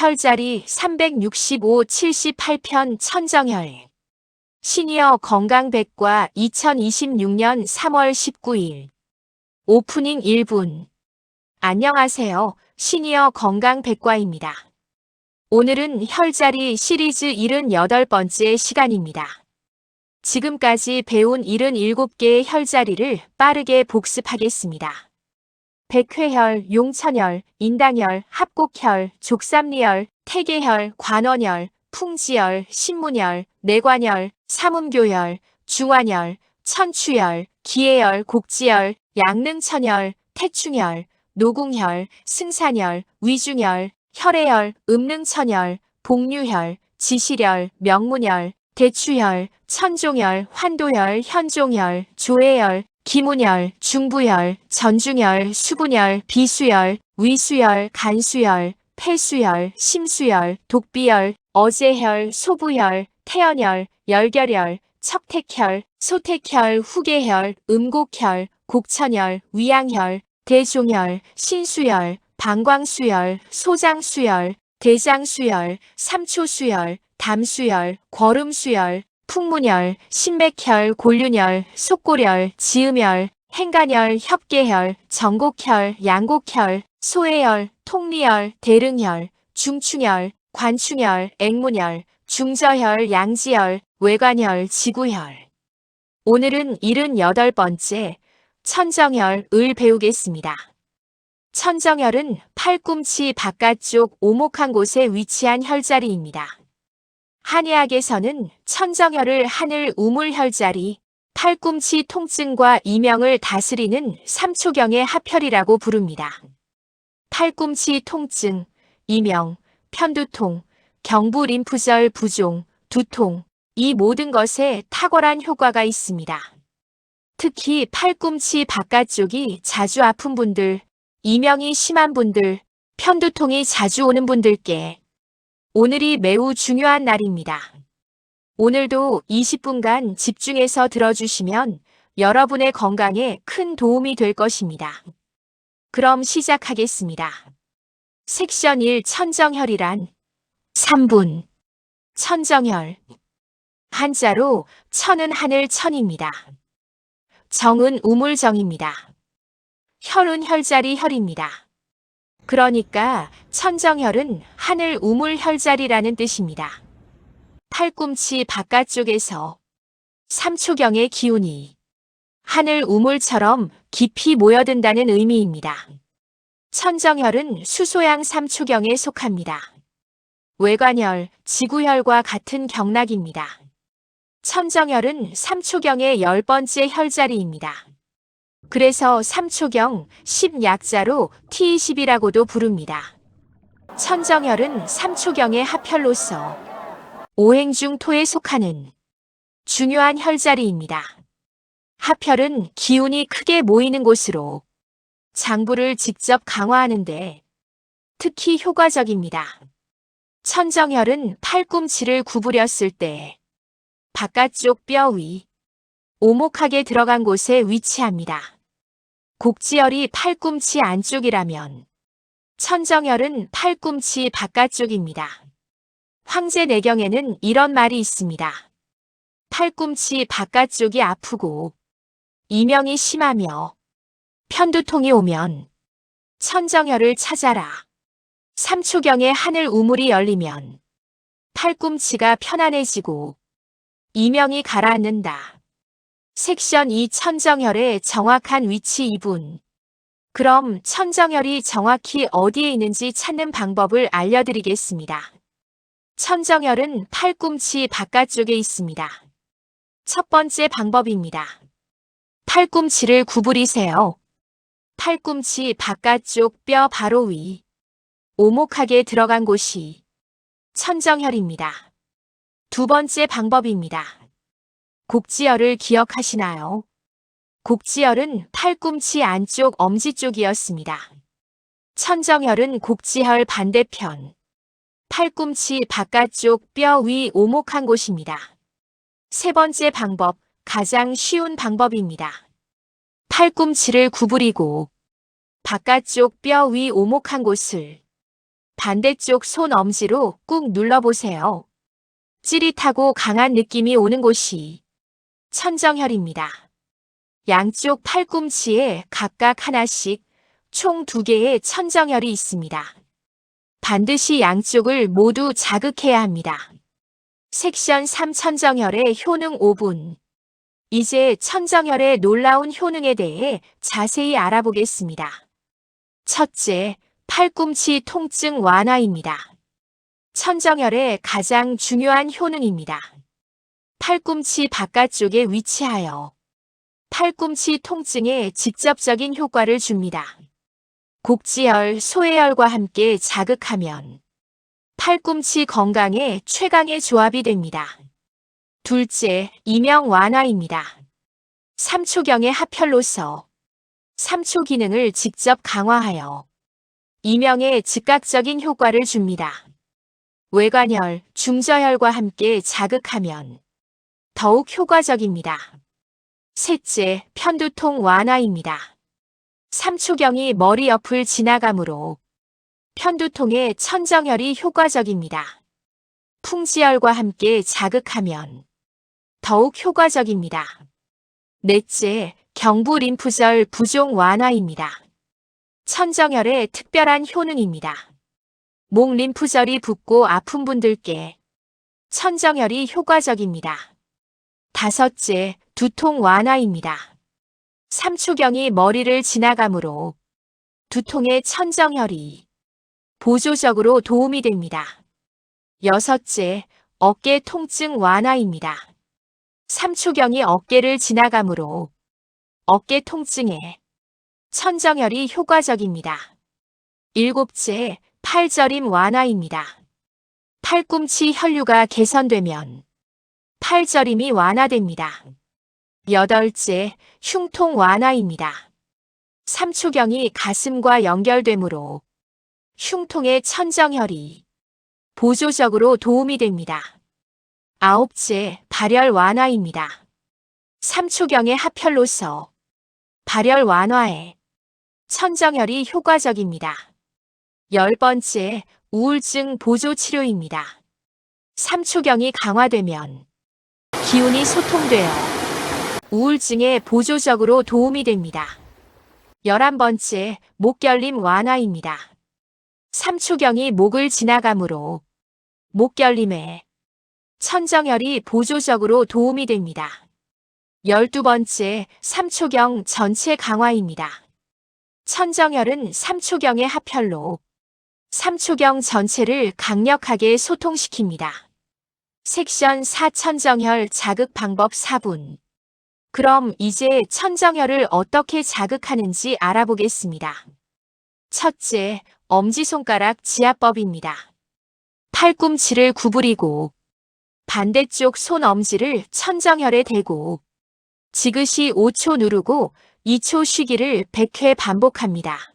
혈자리 365-78편 천정혈. 시니어 건강백과 2026년 3월 19일. 오프닝 1분. 안녕하세요. 시니어 건강백과입니다. 오늘은 혈자리 시리즈 78번째 시간입니다. 지금까지 배운 77개의 혈자리를 빠르게 복습하겠습니다. 백회혈, 용천혈, 인당혈, 합곡혈, 족삼리혈, 태계혈, 관원혈, 풍지혈, 신문혈, 내관혈, 삼음교혈, 중환혈, 천추혈, 기해혈, 곡지혈, 양릉천혈, 태충혈, 노궁혈, 승산혈, 위중혈, 혈해혈, 음릉천혈, 복류혈, 지실혈, 명문혈, 대추혈, 천종혈, 환도혈, 현종혈, 조해혈, 기문혈, 중부혈, 전중혈, 수분혈, 비수혈, 위수혈, 간수혈, 폐수혈, 심수혈, 독비혈, 어제혈, 소부혈, 태연혈, 열결혈, 척택혈, 소택혈, 후계혈, 음곡혈, 곡천혈, 위양혈, 대종혈, 신수혈, 방광수혈, 소장수혈, 대장수혈, 삼초수혈, 담수혈, 거름수혈, 풍문혈, 신맥혈, 골륜혈, 속골혈, 지음혈, 행간혈, 협계혈, 정곡혈, 양곡혈, 소해혈, 통리혈, 대릉혈, 중충혈, 관충혈, 액문혈, 중저혈, 양지혈, 외관혈, 지구혈. 오늘은 78번째 천정혈을 배우겠습니다. 천정혈은 팔꿈치 바깥쪽 오목한 곳에 위치한 혈자리입니다. 한의학에서는 천정혈을 하늘 우물혈자리, 팔꿈치 통증과 이명을 다스리는 삼초경의 합혈이라고 부릅니다. 팔꿈치 통증, 이명, 편두통, 경부 림프절 부종, 두통, 이 모든 것에 탁월한 효과가 있습니다. 특히 팔꿈치 바깥쪽이 자주 아픈 분들, 이명이 심한 분들, 편두통이 자주 오는 분들께 오늘이 매우 중요한 날입니다. 오늘도 20분간 집중해서 들어주시면 여러분의 건강에 큰 도움이 될 것입니다. 그럼 시작하겠습니다. 섹션 1 천정혈이란 3분. 천정혈. 한자로 천은 하늘 천입니다. 정은 우물정입니다. 혈은 혈자리 혈입니다. 그러니까 천정혈은 하늘 우물 혈자리라는 뜻입니다. 팔꿈치 바깥쪽에서 삼초경의 기운이 하늘 우물처럼 깊이 모여든다는 의미입니다. 천정혈은 수소양 삼초경에 속합니다. 외관혈, 지구혈과 같은 경락입니다. 천정혈은 삼초경의 10번째 혈자리입니다. 그래서 삼초경 10약자로 T20이라고도 부릅니다. 천정혈은 삼초경의 합혈로서 오행중 토에 속하는 중요한 혈자리입니다. 합혈은 기운이 크게 모이는 곳으로 장부를 직접 강화하는 데 특히 효과적입니다. 천정혈은 팔꿈치를 구부렸을 때 바깥쪽 뼈 위, 오목하게 들어간 곳에 위치합니다. 곡지혈이 팔꿈치 안쪽이라면 천정혈은 팔꿈치 바깥쪽입니다. 황제내경에는 이런 말이 있습니다. 팔꿈치 바깥쪽이 아프고 이명이 심하며 편두통이 오면 천정혈을 찾아라. 삼초경에 하늘 우물이 열리면 팔꿈치가 편안해지고 이명이 가라앉는다. 섹션 2 천정혈의 정확한 위치 2분. 그럼 천정혈이 정확히 어디에 있는지 찾는 방법을 알려드리겠습니다. 천정혈은 팔꿈치 바깥쪽에 있습니다. 첫 번째 방법입니다. 팔꿈치를 구부리세요. 팔꿈치 바깥쪽 뼈 바로 위, 오목하게 들어간 곳이 천정혈입니다. 두 번째 방법입니다. 곡지혈을 기억하시나요? 곡지혈은 팔꿈치 안쪽 엄지 쪽이었습니다. 천정혈은 곡지혈 반대편, 팔꿈치 바깥쪽 뼈 위 오목한 곳입니다. 세 번째 방법, 가장 쉬운 방법입니다. 팔꿈치를 구부리고 바깥쪽 뼈 위 오목한 곳을 반대쪽 손 엄지로 꾹 눌러보세요. 찌릿하고 강한 느낌이 오는 곳이 천정혈입니다. 양쪽 팔꿈치에 각각 하나씩 총 2개의 천정혈이 있습니다. 반드시 양쪽을 모두 자극해야 합니다. 섹션 3 천정혈의 효능 5분. 이제 천정혈의 놀라운 효능에 대해 자세히 알아보겠습니다. 첫째, 팔꿈치 통증 완화입니다. 천정혈의 가장 중요한 효능입니다. 팔꿈치 바깥쪽에 위치하여 팔꿈치 통증에 직접적인 효과를 줍니다. 곡지혈, 소해혈과 함께 자극하면 팔꿈치 건강에 최강의 조합이 됩니다. 둘째, 이명 완화입니다. 3초경의 합혈로서 3초 기능을 직접 강화하여 이명에 즉각적인 효과를 줍니다. 외관혈, 중저혈과 함께 자극하면 더욱 효과적입니다. 셋째, 편두통 완화입니다. 3초경이 머리 옆을 지나가므로 편두통에 천정혈이 효과적입니다. 풍지혈과 함께 자극하면 더욱 효과적입니다. 넷째, 경부 림프절 부종 완화입니다. 천정혈의 특별한 효능입니다. 목 림프절이 붓고 아픈 분들께 천정혈이 효과적입니다. 다섯째, 두통 완화입니다. 3초경이 머리를 지나가므로 두통의 천정혈이 보조적으로 도움이 됩니다. 여섯째, 어깨 통증 완화입니다. 3초경이 어깨를 지나가므로 어깨 통증에 천정혈이 효과적입니다. 일곱째, 팔저림 완화입니다. 팔꿈치 혈류가 개선되면 팔저림이 완화됩니다. 여덟째, 흉통 완화입니다. 3초경이 가슴과 연결되므로 흉통의 천정혈이 보조적으로 도움이 됩니다. 아홉째, 발열 완화입니다. 3초경의 합혈로서 발열 완화에 천정혈이 효과적입니다. 10번째, 우울증 보조 치료입니다. 3초경이 강화되면 기운이 소통되어 우울증에 보조적으로 도움이 됩니다. 11번째, 목결림 완화입니다. 3초경이 목을 지나가므로 목결림에 천정혈이 보조적으로 도움이 됩니다. 12번째, 3초경 전체 강화입니다. 천정혈은 3초경의 합혈로 3초경 전체를 강력하게 소통시킵니다. 섹션 4 천정혈 자극 방법 4분. 그럼 이제 천정혈을 어떻게 자극하는지 알아보겠습니다. 첫째, 엄지손가락 지압법입니다. 팔꿈치를 구부리고 반대쪽 손 엄지를 천정혈에 대고 지그시 5초 누르고 2초 쉬기를 100회 반복합니다.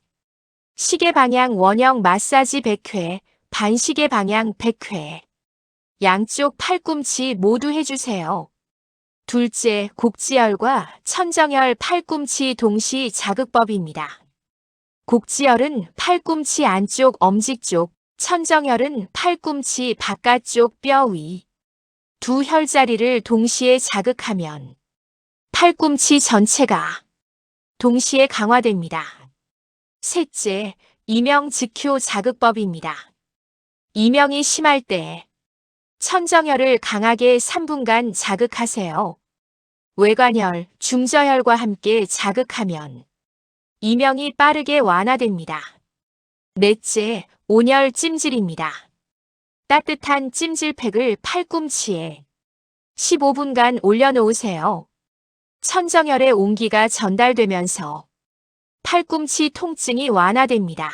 시계 방향 원형 마사지 100회, 반시계 방향 100회. 양쪽 팔꿈치 모두 해주세요. 둘째, 곡지혈과 천정혈 팔꿈치 동시 자극법입니다. 곡지혈은 팔꿈치 안쪽 엄지 쪽, 천정혈은 팔꿈치 바깥쪽 뼈 위. 두 혈자리를 동시에 자극하면 팔꿈치 전체가 동시에 강화됩니다. 셋째, 이명직효 자극법입니다. 이명이 심할 때 천정혈을 강하게 3분간 자극하세요. 외관혈, 중저혈과 함께 자극하면 이명이 빠르게 완화됩니다. 넷째, 온열 찜질입니다. 따뜻한 찜질팩을 팔꿈치에 15분간 올려놓으세요. 천정혈의 온기가 전달되면서 팔꿈치 통증이 완화됩니다.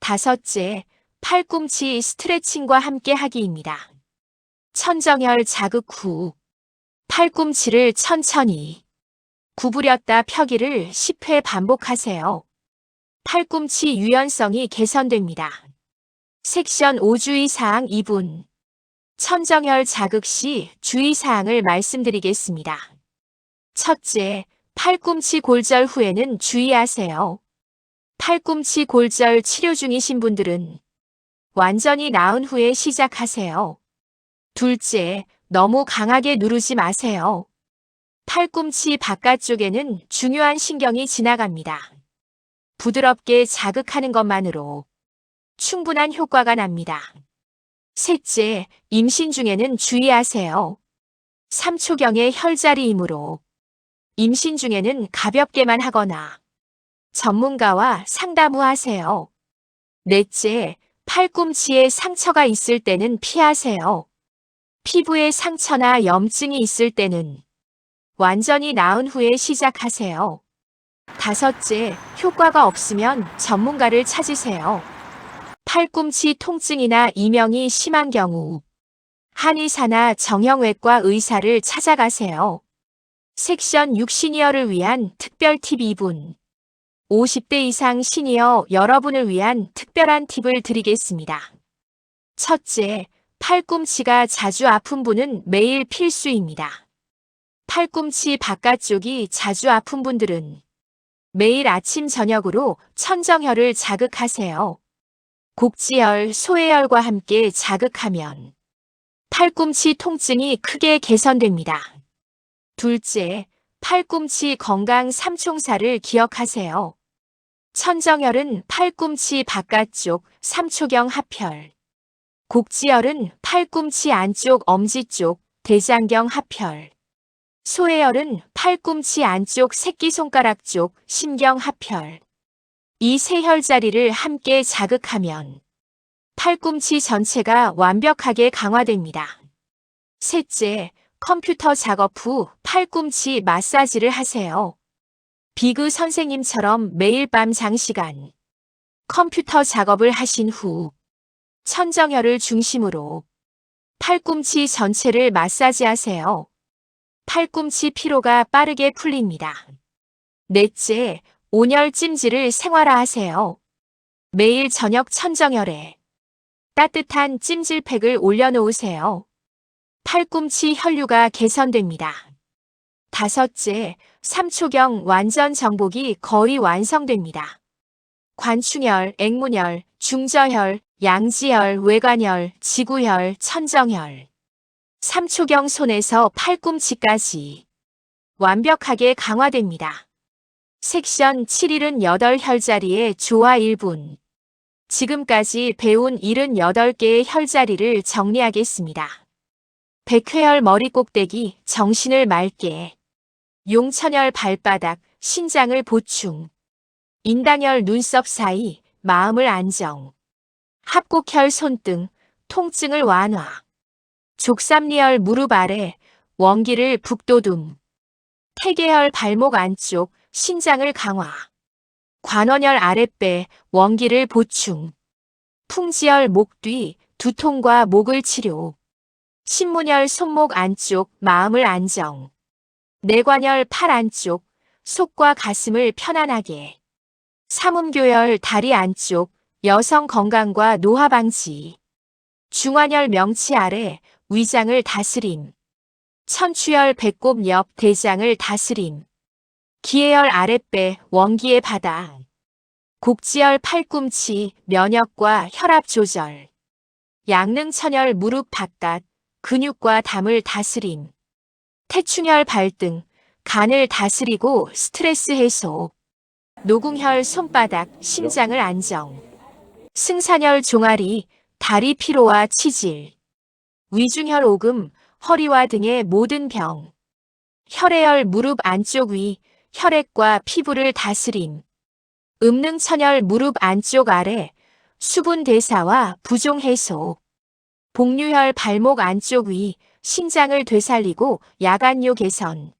다섯째, 팔꿈치 스트레칭과 함께 하기입니다. 천정혈 자극 후 팔꿈치를 천천히 구부렸다 펴기를 10회 반복하세요. 팔꿈치 유연성이 개선됩니다. 섹션 5 주의사항 2분. 천정혈 자극 시 주의사항을 말씀드리겠습니다. 첫째, 팔꿈치 골절 후에는 주의하세요. 팔꿈치 골절 치료 중이신 분들은 완전히 나은 후에 시작하세요. 둘째, 너무 강하게 누르지 마세요. 팔꿈치 바깥쪽에는 중요한 신경이 지나갑니다. 부드럽게 자극하는 것만으로 충분한 효과가 납니다. 셋째, 임신 중에는 주의하세요. 3초경의 혈자리이므로 임신 중에는 가볍게만 하거나 전문가와 상담 후 하세요. 넷째, 팔꿈치에 상처가 있을 때는 피하세요. 피부에 상처나 염증이 있을 때는 완전히 나은 후에 시작하세요. 다섯째, 효과가 없으면 전문가를 찾으세요. 팔꿈치 통증이나 이명이 심한 경우 한의사나 정형외과 의사를 찾아가세요. 섹션 6 시니어를 위한 특별 팁 2분. 50대 이상 시니어 여러분을 위한 특별한 팁을 드리겠습니다. 첫째, 팔꿈치가 자주 아픈 분은 매일 필수입니다. 팔꿈치 바깥쪽이 자주 아픈 분들은 매일 아침 저녁으로 천정혈을 자극하세요. 곡지혈, 소해혈과 함께 자극하면 팔꿈치 통증이 크게 개선됩니다. 둘째, 팔꿈치 건강 삼총사를 기억하세요. 천정혈은 팔꿈치 바깥쪽 3초경 합혈, 곡지혈은 팔꿈치 안쪽 엄지 쪽 대장경 합혈, 소해혈은 팔꿈치 안쪽 새끼손가락 쪽 심경 합혈. 이 세 혈자리를 함께 자극하면 팔꿈치 전체가 완벽하게 강화됩니다. 셋째, 컴퓨터 작업 후 팔꿈치 마사지를 하세요. 비그 선생님처럼 매일 밤 장시간 컴퓨터 작업을 하신 후 천정혈을 중심으로 팔꿈치 전체를 마사지하세요. 팔꿈치 피로가 빠르게 풀립니다. 넷째, 온열 찜질을 생활화하세요. 매일 저녁 천정혈에 따뜻한 찜질팩을 올려놓으세요. 팔꿈치 혈류가 개선됩니다. 다섯째, 3초경 완전 정복이 거의 완성됩니다. 관충혈, 액문혈, 중저혈, 양지혈, 외관혈, 지구혈, 천정혈. 3초경 손에서 팔꿈치까지 완벽하게 강화됩니다. 섹션 7일은 8혈자리의 조화 1분. 지금까지 배운 78개의 혈자리를 정리하겠습니다. 백회혈 머리 꼭대기, 정신을 맑게. 용천혈 발바닥, 신장을 보충. 인당혈 눈썹 사이, 마음을 안정. 합곡혈 손등, 통증을 완화. 족삼리혈 무릎 아래, 원기를 북돋움. 태계혈 발목 안쪽, 신장을 강화. 관원혈 아랫배, 원기를 보충. 풍지혈 목 뒤, 두통과 목을 치료. 신문혈 손목 안쪽, 마음을 안정. 내관혈 팔 안쪽, 속과 가슴을 편안하게. 삼음교혈 다리 안쪽, 여성 건강과 노화 방지. 중환혈 명치 아래, 위장을 다스림. 천추혈 배꼽 옆 대장을 다스림. 기해혈 아랫배, 원기의 바다. 곡지혈 팔꿈치, 면역과 혈압 조절. 양릉천혈 무릎 바깥, 근육과 담을 다스림. 태충혈 발등, 간을 다스리고 스트레스 해소. 노궁혈 손바닥, 심장을 안정. 승산혈 종아리, 다리 피로와 치질. 위중혈 오금, 허리와 등의 모든 병. 혈해혈 무릎 안쪽 위, 혈액과 피부를 다스림. 음릉천혈 무릎 안쪽 아래, 수분 대사와 부종 해소. 복류혈 발목 안쪽 위, 신장을 되살리고 야간요 개선.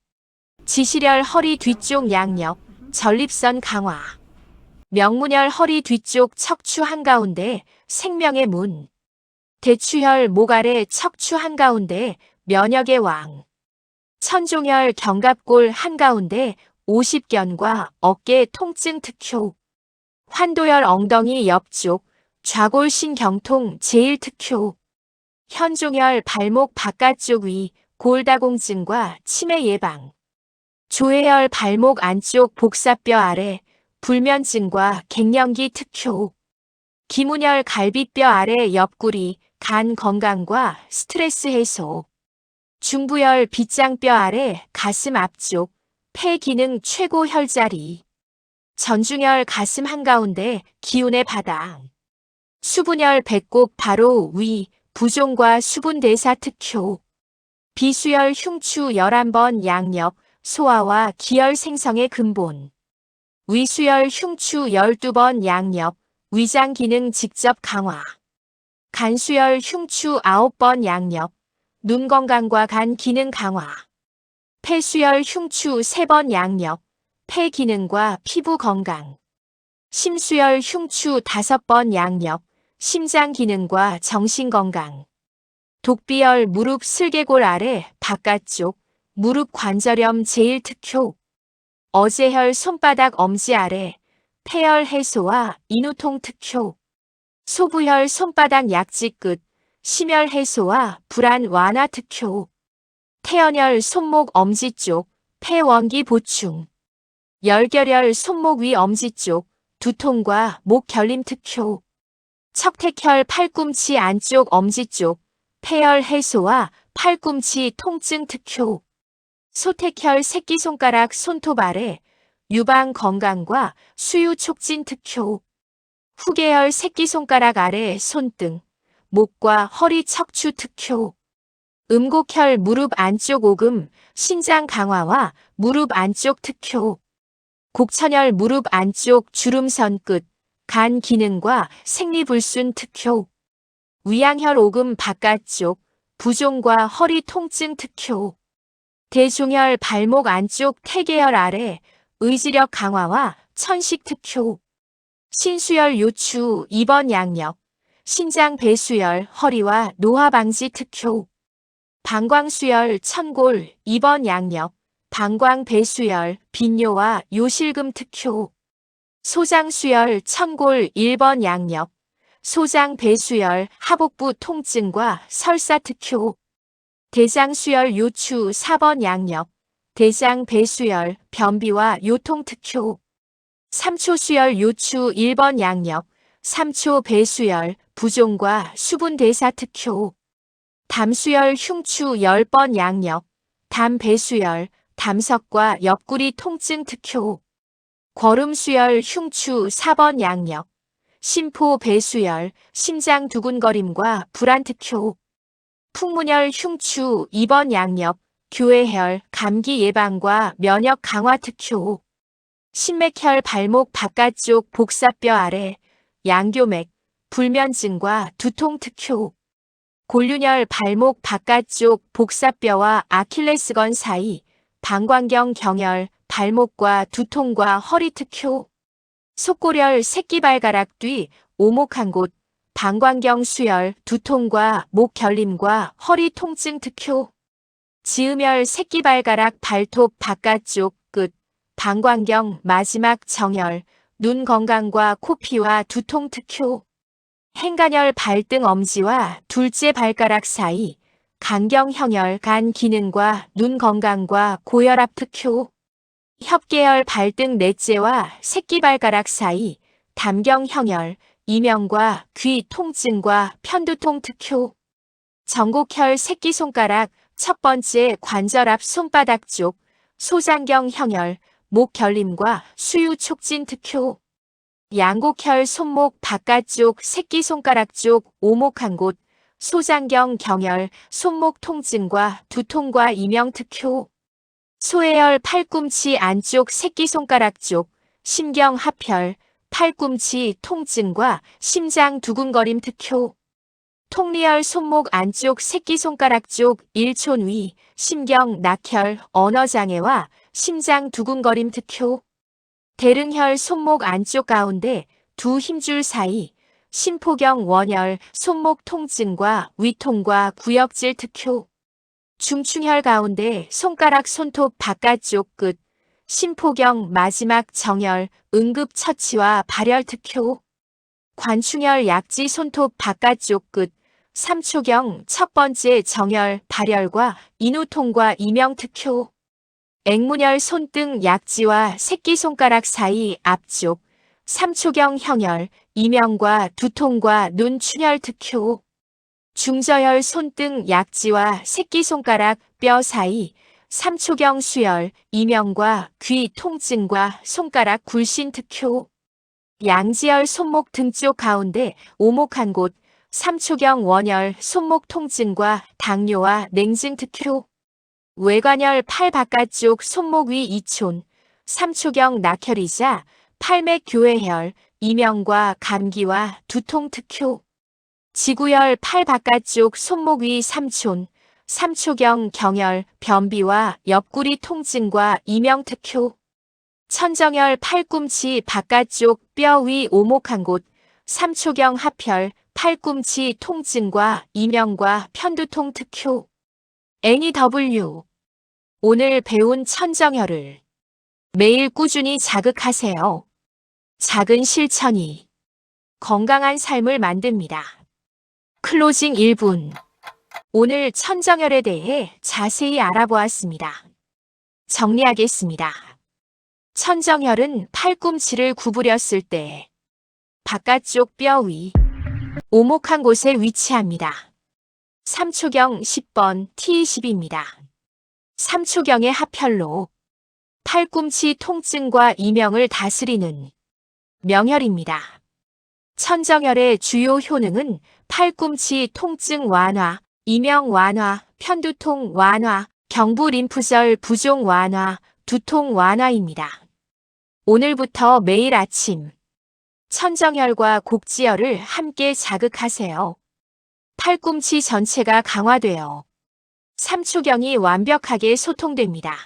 지시혈 허리 뒤쪽 양옆, 전립선 강화. 명문혈 허리 뒤쪽 척추 한가운데, 생명의 문. 대추혈 목 아래 척추 한가운데, 면역의 왕. 천종혈 견갑골 한가운데, 오십견과 어깨 통증 특효. 환도혈 엉덩이 옆쪽, 좌골신경통 제일 특효. 현종혈 발목 바깥쪽 위, 골다공증과 치매 예방. 조해혈 발목 안쪽 복사뼈 아래, 불면증과 갱년기 특효. 기문열 갈비뼈 아래 옆구리, 간 건강과 스트레스 해소. 중부열 빗장뼈 아래 가슴 앞쪽, 폐 기능 최고 혈자리. 전중열 가슴 한가운데 기운의 바닥. 수분열 배꼽 바로 위, 부종과 수분 대사 특효. 비수열 흉추 11번 양옆, 소화와 기혈 생성의 근본. 위수열 흉추 12번 양옆, 위장 기능 직접 강화. 간수열 흉추 9번 양옆, 눈 건강과 간 기능 강화. 폐수열 흉추 3번 양옆, 폐 기능과 피부 건강. 심수열 흉추 5번 양옆, 심장 기능과 정신 건강. 독비열 무릎 슬개골 아래 바깥쪽, 무릎 관절염 제일 특효. 어제혈 손바닥 엄지 아래, 폐열 해소와 인후통 특효. 소부혈 손바닥 약지 끝, 심혈 해소와 불안 완화 특효. 태연혈 손목 엄지 쪽, 폐원기 보충. 열결혈 손목 위 엄지 쪽, 두통과 목 결림 특효. 척택혈 팔꿈치 안쪽 엄지 쪽, 폐열 해소와 팔꿈치 통증 특효. 소택혈 새끼손가락 손톱 아래, 유방 건강과 수유 촉진 특효. 후계혈 새끼손가락 아래 손등, 목과 허리 척추 특효. 음곡혈 무릎 안쪽 오금, 신장 강화와 무릎 안쪽 특효. 곡천혈 무릎 안쪽 주름선 끝, 간 기능과 생리불순 특효. 위양혈 오금 바깥쪽, 부종과 허리 통증 특효. 대종혈 발목 안쪽 태계혈 아래, 의지력 강화와 천식 특효. 신수혈 요추 2번 양옆, 신장 배수혈 허리와 노화 방지 특효. 방광수혈 천골 2번 양옆, 방광 배수혈 빈뇨와 요실금 특효. 소장수혈 천골 1번 양옆, 소장 배수혈 하복부 통증과 설사 특효. 대장수혈 요추 4번 양옆, 대장 배수혈 변비와 요통 특효. 삼초수혈 요추 1번 양옆, 삼초 배수혈 부종과 수분 대사 특효. 담수혈 흉추 10번 양옆, 담 배수혈, 담석과 옆구리 통증 특효. 거름수혈 흉추 4번 양옆, 심포 배수혈, 심장 두근거림과 불안 특효. 풍문열 흉추 2번 양옆, 교회혈, 감기 예방과 면역 강화 특효. 신맥혈 발목 바깥쪽 복사뼈 아래, 양교맥, 불면증과 두통 특효. 골륜혈 발목 바깥쪽 복사뼈와 아킬레스건 사이, 방광경 경혈, 발목과 두통과 허리 특효. 속골혈 새끼발가락 뒤, 오목한 곳, 방광경 수혈, 두통과 목 결림과 허리 통증 특효. 지음혈 새끼발가락 발톱 바깥쪽 끝, 방광경 마지막 정혈, 눈 건강과 코피와 두통 특효. 행간혈 발등 엄지와 둘째 발가락 사이, 간경형혈 간 기능과 눈 건강과 고혈압 특효. 협계혈 발등 넷째와 새끼발가락 사이, 담경형혈, 이명과 귀 통증과 편두통 특효. 전곡혈 새끼손가락 첫 번째 관절 앞 손바닥 쪽, 소장경형혈, 목 결림과 수유 촉진 특효. 양곡혈 손목 바깥쪽 새끼손가락 쪽 오목한 곳, 소장경 경혈, 손목 통증과 두통과 이명 특효. 소해혈 팔꿈치 안쪽 새끼손가락 쪽, 심경 합혈, 팔꿈치 통증과 심장 두근거림 특효. 통리혈 손목 안쪽 새끼손가락 쪽 일촌 위, 심경 낙혈, 언어장애와 심장 두근거림 특효. 대릉혈 손목 안쪽 가운데 두 힘줄 사이, 심포경 원혈, 손목 통증과 위통과 구역질 특효. 중충혈 가운데 손가락 손톱 바깥쪽 끝, 심포경 마지막 정혈, 응급처치와 발열 특효. 관충혈 약지 손톱 바깥쪽 끝, 삼초경 첫 번째 정혈, 발열과 인후통과 이명 특효. 앵문혈 손등 약지와 새끼손가락 사이 앞쪽, 삼초경 형열, 이명과 두통과 눈 충혈 특효. 중저혈 손등 약지와 새끼손가락 뼈 사이, 삼초경 수열, 이명과 귀 통증과 손가락 굴신 특효. 양지열 손목 등 쪽 가운데 오목한 곳, 삼초경 원열 손목 통증과 당뇨와 냉증 특효. 외관열 팔 바깥쪽 손목 위 이촌, 삼초경 낙혈이자 팔맥 교회혈, 이명과 감기와 두통 특효. 지구열 팔 바깥쪽 손목 위 삼촌, 삼초경 경혈, 변비와 옆구리 통증과 이명 특효. 천정열 팔꿈치 바깥쪽 뼈 위 오목한 곳, 삼초경 합혈, 팔꿈치 통증과 이명과 편두통 특효. NEW. 오늘 배운 천정혈을 매일 꾸준히 자극하세요. 작은 실천이 건강한 삶을 만듭니다. 클로징 1분. 오늘 천정혈에 대해 자세히 알아보았습니다. 정리하겠습니다. 천정혈은 팔꿈치를 구부렸을 때 바깥쪽 뼈 위 오목한 곳에 위치합니다. 삼초경 10번 T20입니다. 삼초경의 합혈로 팔꿈치 통증과 이명을 다스리는 명혈입니다. 천정혈의 주요 효능은 팔꿈치 통증 완화, 이명 완화, 편두통 완화, 경부 림프절 부종 완화, 두통 완화입니다. 오늘부터 매일 아침 천정혈과 곡지혈을 함께 자극하세요. 팔꿈치 전체가 강화되어 삼초경이 완벽하게 소통됩니다.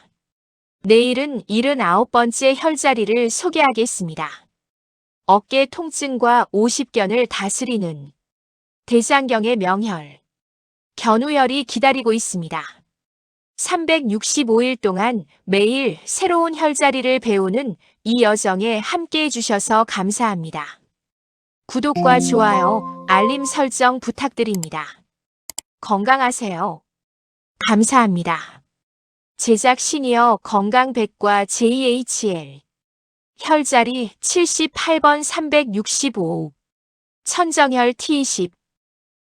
내일은 79번째 혈자리를 소개하겠습니다. 어깨 통증과 오십견을 다스리는 대장경의 명혈, 견우혈이 기다리고 있습니다. 365일 동안 매일 새로운 혈자리를 배우는 이 여정에 함께 해주셔서 감사합니다. 구독과 좋아요, 알림 설정 부탁드립니다. 건강하세요. 감사합니다. 제작 시니어 건강백과 JHL 혈자리 78번 365 천정혈 T20